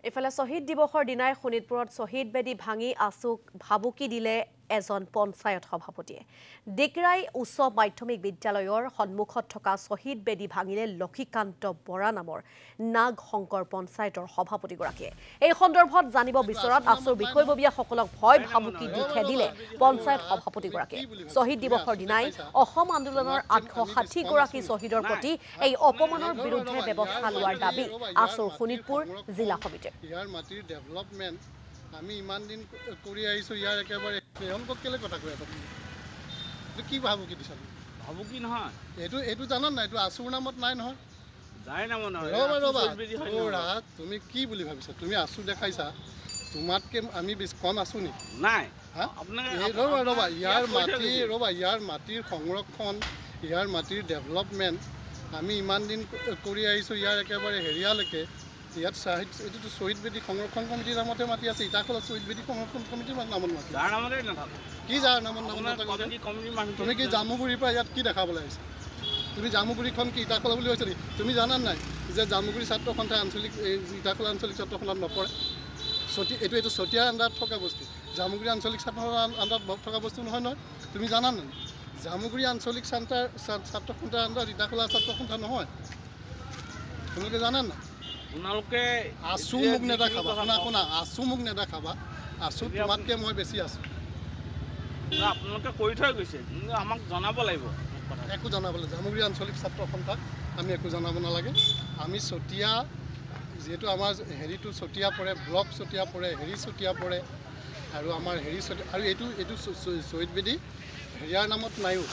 এফালে শহীদ দিৱসৰ দিনাই শোণিতপুৰত শহীদ বেদী ভাঙি আছুক ভাবুকি দিলে এজন পঞ্চায়ত সভাপতিয়ে। ডিকৰাই উচ্চ মাধ্যমিক বিদ্যালয়ৰ সন্মুখত থকা শহীদ বেদী ভাঙিলে লক্ষীকান্ত বৰা নামৰ নাগ শংকৰ পঞ্চায়তৰ সভাপতিগৰাকীয়ে। এই সন্দৰ্ভত জানিব বিচৰাত আছুৰ বিষয়ববীয়াসকলক ভয় ভাবুকি দি খেদিলে পঞ্চায়ত সভাপতিগৰাকীয়ে। শহীদ দিৱসৰ দিনাই অসম আন্দোলনৰ 860 গৰাকী শ্বহীদৰ প্ৰতি এই অপমানৰ বিৰুদ্ধে ব্যৱস্থা লোৱাৰ দাবী আছুৰ শোণিতপুৰ জিলা সমিতিৰ। ইয়াৰ মাটিৰ ডেভেলপমেণ্ট আমি ইমান দিন কৰি আহিছোঁ, ইয়াৰ একেবাৰে প্ৰেমক কেলে কথা কৈ আছা? এইটো কি ভাবুকি দিছা? ভাবুকি নহয়, এইটো জানা নাই? এইটো আছুৰ নামত নাই নহয়। যাই নাম ৰ'বা, তুমি কি বুলি ভাবিছা? তুমি আছু দেখাইছা, তোমাতকে আমি বেছি কম আছো নেকি? নাই। ৰ'বা, ইয়াৰ মাটিৰ সংৰক্ষণ, ইয়াৰ মাটিৰ ডেভেলপমেণ্ট আমি ইমান দিন কৰি আহিছোঁ, ইয়াৰ একেবাৰে হেৰিয়ালৈকে ইয়াত এইটোতো শ্বহীদ বেদী সংৰক্ষণ কমিটিৰ নামতে মাতি আছে। ইটাখোলাত শ্বহীদ বেদী সংৰক্ষণ কমিটিৰ নামত মাতি কি যাৰ নামত তুমি কি জামুগুৰিৰ পৰা ইয়াত কি দেখাবলৈ আহিছা? তুমি জামুগুৰিখন কি ইটাখোলা বুলি কৈছা নেকি? তুমি জানা নাই যে জামুগুৰি ছাত্ৰ সন্থাই আঞ্চলিক ইটাখোলা আঞ্চলিক ছাত্ৰ সন্থাত নপৰে? এইটো চতিয়াৰ আণ্ডাৰত থকা বস্তু, জামুগুৰি আঞ্চলিক ছাত্ৰ আণ্ডাৰত থকা বস্তু নহয়। তুমি জানা নাই? জামুগুৰি আঞ্চলিক ছাত্ৰ সন্থাৰ আণ্ডাৰত ইটাখোলা ছাত্ৰ সন্থা নহয়। তোমালোকে জানা নাই? আছু মোক নেদেখাবা, শুনা, আছু মোক নেদেখাবা। আছু তোমাতকৈ মই বেছি আছো। আপোনালোকে কৰি থৈ গৈছে, আমাক জনাব লাগিব। একো জনাব লাগে জামুগুৰি আঞ্চলিক ছাত্ৰ সন্থাক আমি একো জনাব নালাগে। আমি চতিয়া, যিহেতু আমাৰ হেৰিটো চতিয়া পৰে, ব্লক চতিয়া পৰে, হেৰি চতিয়া পৰে, আৰু আমাৰ হেৰি চতিয়া, আৰু এইটো শ্বহীদ বেদী হেৰিয়াৰ নামত নাইও।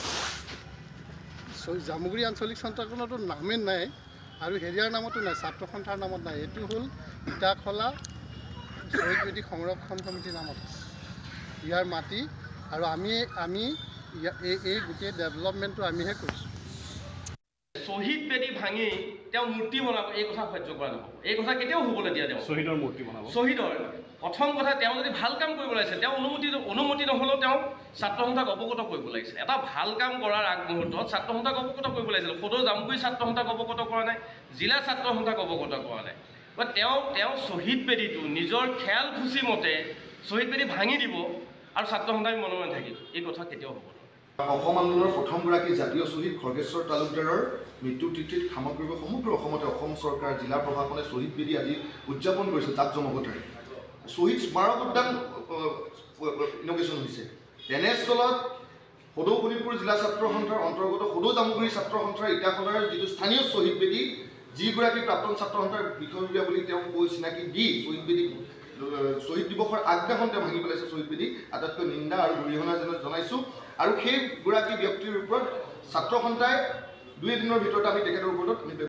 জামুগুৰি আঞ্চলিক ছাত্ৰখনতো নামেই নাই, আৰু হেৰিয়াৰ নামতো নাই, ছাত্ৰ সন্থাৰ নামত নাই। এইটো হ'ল ইটাখোলা শ্বহীদ বেদী সংৰক্ষণ কমিটিৰ নামত আছে ইয়াৰ মাটি, আৰু আমি এই গোটেই ডেভেলপমেণ্টটো আমিহে কৰিছোঁ। শহীদ বেদী ভাঙি তেওঁ মূৰ্তি বনাব, এই কথা সহ্য কৰা নহ'ব। এই কথা কেতিয়াও হ'বলৈ দিয়া তেওঁ শ্বহীদৰ মূৰ্তি বনাব। শ্বহীদৰ প্ৰথম কথা, তেওঁ যদি ভাল কাম কৰিব লাগিছে, তেওঁ অনুমতি নহ'লেও তেওঁ ছাত্ৰ সন্থাক অৱগত কৰিব লাগিছিল। এটা ভাল কাম কৰাৰ আগমুহূৰ্তত ছাত্ৰ সন্থাক অৱগত কৰিব লাগিছিল। সদৌ জামুগুৰি ছাত্ৰ সন্থাক অৱগত কৰা নাই, জিলা ছাত্ৰ সন্থাক অৱগত কৰা নাই। বা তেওঁ শ্বহীদ বেদীটো নিজৰ খেয়াল খুচি মতে শ্বহীদ বেদী ভাঙি দিব, আৰু ছাত্ৰ সন্থাই মনে মনে থাকিব। এই কথা কেতিয়াও হ'ব নোৱাৰে। অসম আন্দোলনৰ প্ৰথমগৰাকী জাতীয় শ্বহীদ খৰ্গেশ্বৰ তালুকদাৰৰ মৃত্যু তিথিত সামগ্ৰিক সমগ্ৰ অসমতে অসম চৰকাৰ, জিলা প্ৰশাসনে শ্বহীদ বেদী আজি উদযাপন কৰিছে জাকজমকতাৰে। শ্বহীদ স্মাৰক উদ্যান ইন'ভেশ্যন হৈছে। তেনেস্থলত সদৌ শোণিতপুৰ জিলা ছাত্ৰ সন্থাৰ অন্তৰ্গত সদৌ জামুগুৰি ছাত্ৰ সন্থাৰ ইটাখোলাৰ যিটো স্থানীয় শ্বহীদ বেদী, যিগৰাকী প্ৰাক্তন ছাত্ৰ সন্থাৰ বিষয়ববীয়া বুলি তেওঁ কৈ চিনাকি দি শ্বহীদ বেদী শ্বহীদ দিৱসৰ আগদিনাখন তেওঁ ভাঙি পেলাইছে শ্বহীদ বেদী, আটাইতকৈ নিন্দা আৰু গৰিহণা জনাইছোঁ। আৰু সেইগৰাকী ব্যক্তিৰ ওপৰত ছাত্ৰ সন্থাই 2 দিনৰ ভিতৰত আমি তেখেতৰ ওপৰত